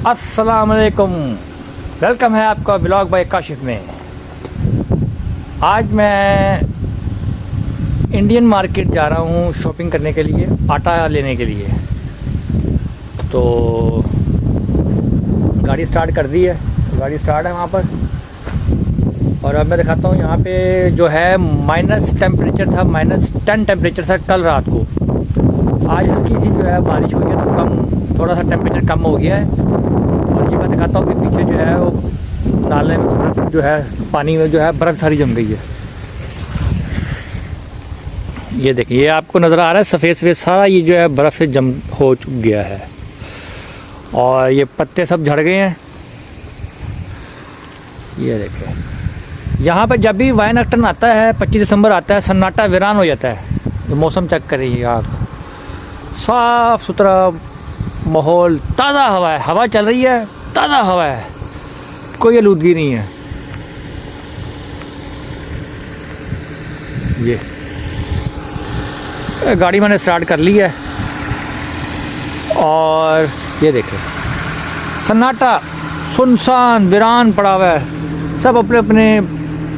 अस्सलाम वालेकुम, वेलकम है आपका ब्लॉग बाय काशिफ में। आज मैं इंडियन मार्केट जा रहा हूँ शॉपिंग करने के लिए, आटा लेने के लिए। तो गाड़ी स्टार्ट कर दी है, गाड़ी स्टार्ट है वहाँ पर। और अब मैं दिखाता हूँ यहाँ पे जो है माइनस टेम्परेचर था, -10 टेम्परेचर था कल रात को। आज हल्की सी जो है बारिश हुई है तो कम, थोड़ा सा टेम्परेचर कम हो गया है। और ये मैं दिखाता हूँ कि पीछे जो है वो नाले में बर्फ़ जो है, पानी में जो है बर्फ़ सारी जम गई है। ये देखिए, ये आपको नज़र आ रहा है सफ़ेद सफ़ेद सारा, ये जो है बर्फ़ से जम हो गया है। और ये पत्ते सब झड़ गए हैं। ये देखिए, यहाँ पे जब भी वाइन अक्टन आता है, 25 दिसंबर आता है, सन्नाटा वीरान हो जाता है। मौसम चेक करिए आप, साफ़ सुथरा माहौल, ताज़ा हवा है, हवा चल रही है, ताज़ा हवा है, कोई आलूदगी नहीं है। ये गाड़ी मैंने स्टार्ट कर ली है और ये देखिए सन्नाटा, सुनसान वीरान पड़ा हुआ है। सब अपने अपने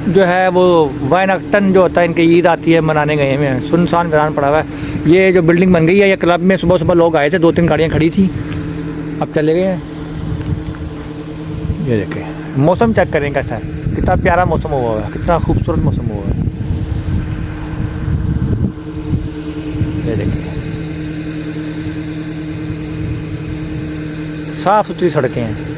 जो है वो वाइन अक्टन जो होता है, इनकी ईद आती है, मनाने गए हैं। सुनसान वीरान पड़ा हुआ है। ये जो बिल्डिंग बन गई है, ये क्लब में सुबह सुबह लोग आए थे, 2-3 गाड़ियाँ खड़ी थी, अब चले गए हैं। ये देखें, मौसम चेक करें कैसा है, कितना प्यारा मौसम हुआ है, कितना खूबसूरत मौसम हुआ है। ये देखिए, साफ़ सुथरी सड़कें हैं।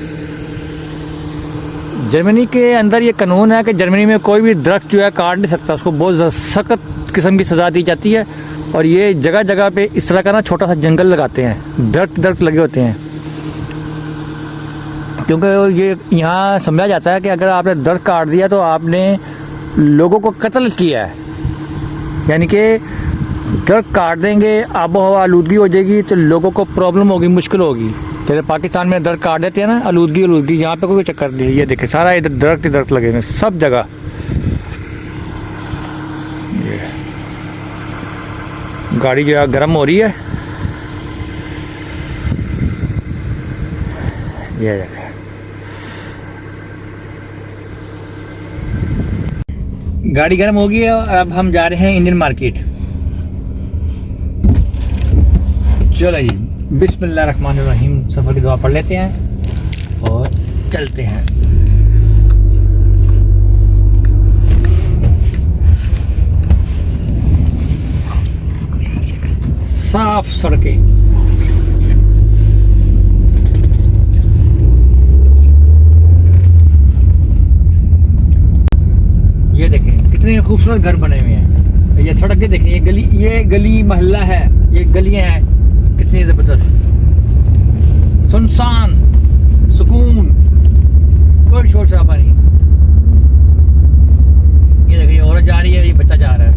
जर्मनी के अंदर ये कानून है कि जर्मनी में कोई भी दरख्त जो है काट नहीं सकता, उसको बहुत सख्त किस्म की सज़ा दी जाती है। और ये जगह जगह पे इस तरह का ना छोटा सा जंगल लगाते हैं, दरख्त लगे होते हैं, क्योंकि ये यहाँ समझा जाता है कि अगर आपने दरख्त काट दिया तो आपने लोगों को कत्ल किया है। यानी कि दरख्त काट देंगे, आबो हवा आलूदगी हो जाएगी, तो लोगों को प्रॉब्लम होगी, मुश्किल होगी। जैसे पाकिस्तान में दरख्त काट देते हैं ना, आलूदगी, यहाँ पे कोई चक्कर नहीं है। ये देखे सारा इधर दरख्त लगे हुए सब जगह। गाड़ी जो है गर्म हो रही है। ये देखे, गाड़ी गर्म हो गई है और अब हम जा रहे हैं इंडियन मार्केट। चलो जी, बिस्मिल्लाहिर्रहमानिर्रहीम, सफ़र की दुआ पढ़ लेते हैं और चलते हैं। साफ सड़कें, ये देखें कितने खूबसूरत घर बने हुए हैं। ये सड़कें देखें, ये गली मोहल्ला है, ये गलियां हैं, कितनी ज़बरदस्त, सुनसान, सुकून, कोई शोर शराबा नहीं। ये देखिए, औरत जा रही है, ये बच्चा जा रहा है।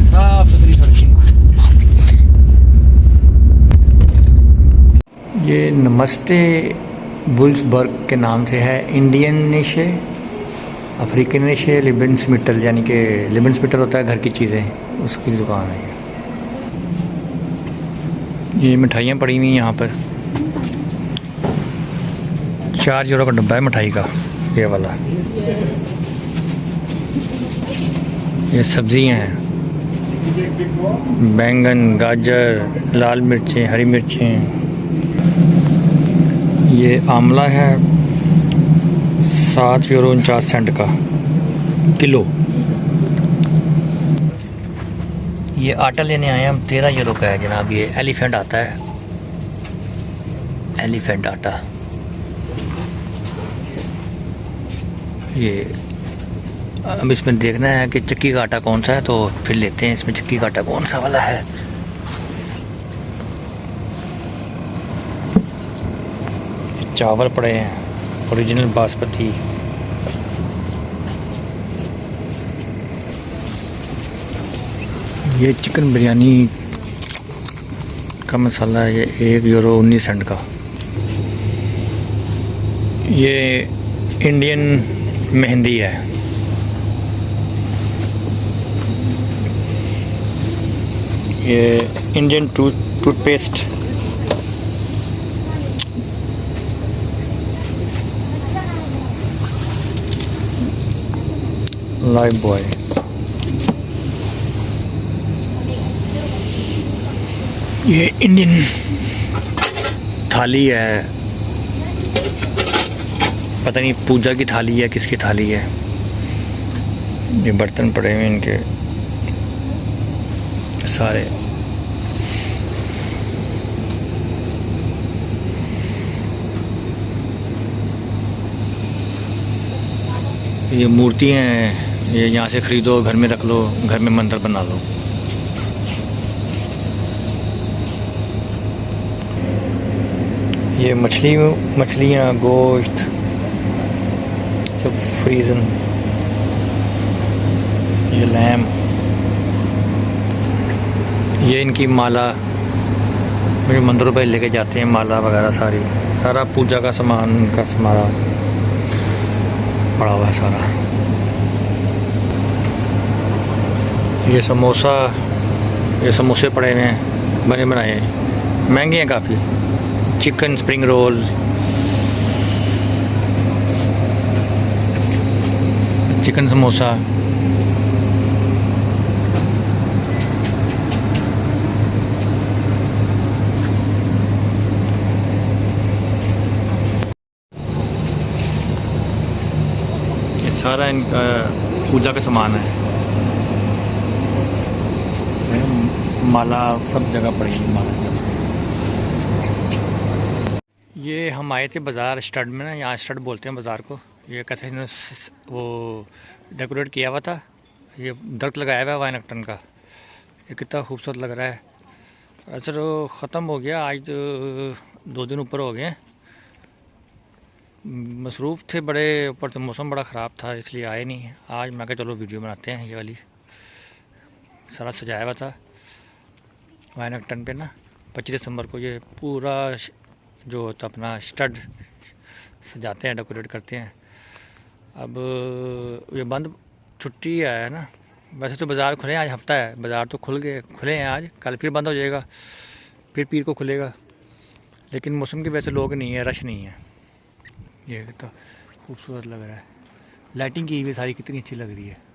साफ सुथरी सड़कें। ये नमस्ते वुल्सबर्ग के नाम से है, इंडियन निशे, अफ्रीकन निशे, लिबेंसमिटल, यानी कि लिबेंसमिटल होता है घर की चीज़ें, उसकी दुकान है। ये मिठाइयाँ पड़ी हुई हैं यहाँ पर, 4 यूरो का डब्बा है मिठाई का, ये वाला। ये सब्जियाँ हैं, बैंगन, गाजर, लाल मिर्चें, हरी मिर्चें। ये आंवला है, 7 यूरो 49 सेंट का किलो। ये आटा लेने आए हैं हम, 13 यूरो का है जनाब। ये एलिफेंट आता है, एलिफेंट आटा। ये अब इसमें देखना है कि चक्की का आटा कौन सा है, तो फिर लेते हैं इसमें चक्की का आटा कौन सा वाला है। चावल पड़े हैं, ओरिजिनल बासमती। ये चिकन बिरयानी का मसाला है, ये 1 यूरो 19 सेंट का। ये इंडियन मेहंदी है। ये इंडियन टूथपेस्ट लाइफ बॉय। ये इंडियन थाली है, पता नहीं पूजा की थाली है किसकी थाली है। ये बर्तन पड़े हुए इनके सारे। ये मूर्तियाँ हैं, ये यहाँ से ख़रीदो, घर में रख लो, घर में मंदिर बना लो। ये मछलियाँ, गोश्त सब फ्रीजन। ये लैम, ये इनकी माला, मेरे मंदिरों पे लेके जाते हैं माला वगैरह सारी, सारा पूजा का सामान का सारा पड़ा हुआ है सारा। ये समोसा, ये समोसे पड़े हुए हैं, बने बनाए, महंगे हैं काफ़ी। Chicken spring roll, chicken samosa, ये सारा इनका पूजा का सामान है। माला सब जगह पड़ी है माला। ये हम आए थे बाज़ार स्टड में ना, यहाँ स्टड बोलते हैं बाज़ार को। ये कैसे इन्होंने वो डेकोरेट किया हुआ था, ये दरख्त लगाया हुआ है वाइनक्टन का, ये कितना खूबसूरत लग रहा है। ऐसे तो ख़त्म हो गया, आज तो 2 दिन ऊपर हो गए। मसरूफ़ थे बड़े, ऊपर तो मौसम बड़ा ख़राब था इसलिए आए नहीं। आज मैं कहा चलो वीडियो बनाते हैं। ये वाली सारा सजाया हुआ था वाइनक्टन पे ना, 25 दिसंबर को ये पूरा जो होता अपना स्टड सजाते हैं, डेकोरेट करते हैं। अब ये बंद, छुट्टी है ना। वैसे तो बाज़ार खुले हैं, आज हफ्ता है, बाज़ार तो खुले हैं आज, कल फिर बंद हो जाएगा, फिर पीर को खुलेगा। लेकिन मौसम की वजह से लोग नहीं है, रश नहीं है। ये तो खूबसूरत लग रहा है, लाइटिंग की हुई सारी कितनी अच्छी लग रही है।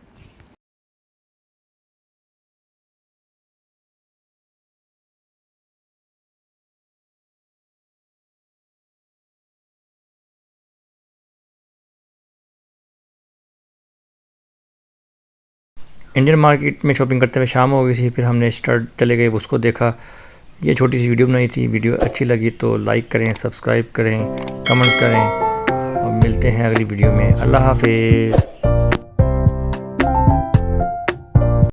इंडियन मार्केट में शॉपिंग करते हुए शाम हो गई थी, फिर हमने स्टड चले गए, उसको देखा। ये छोटी सी वीडियो बनाई थी। वीडियो अच्छी लगी तो लाइक करें, सब्सक्राइब करें, कमेंट करें और मिलते हैं अगली वीडियो में। अल्लाह हाफिज़।